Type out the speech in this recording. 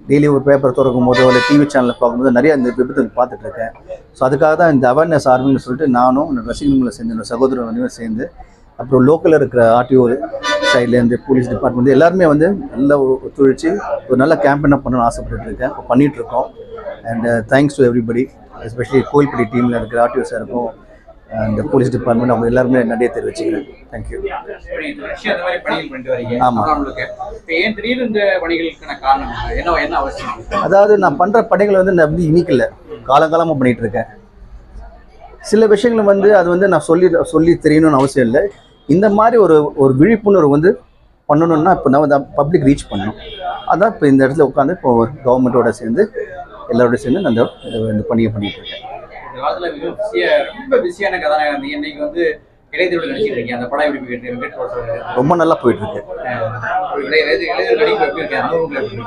Daily ஒரு paper திறக்கும் போதோ இல்லை டிவி சேனலில் பார்க்கும்போது நிறைய இந்த விபத்துகள் பார்த்துட்ருக்கேன். ஸோ அதுக்காக தான் இந்த அவேர்னஸ் ஆர்மின்னு சொல்லிட்டு நானும் ரசிகர்களை சேர்ந்து என்னோட சகோதரர்களையும் சேர்ந்து அப்புறம் லோக்கலில் இருக்கிற ஆர்டிஓ சைட்லேருந்து போலீஸ் டிபார்ட்மெண்ட் எல்லாருமே வந்து நல்லா ஒத்துழைச்சி ஒரு நல்ல கேம்பெயினாக பண்ணணும்னு ஆசைப்பட்டு இருக்கேன். இப்போ பண்ணிகிட்ருக்கோம். And thanks to everybody, especially Kovilpatti டீமில் இருக்கிற ஆர்டிஓ சாருக்கும் அந்த போலீஸ் டிபார்ட்மெண்ட் அவங்க எல்லாருமே நிறைய தெரிவிச்சுக்கிறேன். தேங்க்யூ. ஆமாம். அதாவது நான் பண்ணுற பணிகள் வந்து நான் வந்து இன்னைக்கு இல்லை, காலங்காலமாக பண்ணிகிட்டு இருக்கேன். சில விஷயங்கள் வந்து அது வந்து நான் சொல்லி தெரியணும்னு அவசியம் இல்லை. இந்த மாதிரி ஒரு விழிப்புணர்வு வந்து பண்ணணும்னா இப்போ நம்ம பப்ளிக் ரீச் பண்ணணும். அதான் இப்போ இந்த இடத்துல உட்காந்து இப்போ கவர்மெண்ட்டோட சேர்ந்து எல்லாரோட சேர்ந்து நான் இந்த பணியை பண்ணிகிட்டு இருக்கேன். ரொம்ப நல்லா போயிட்டு இருக்கு.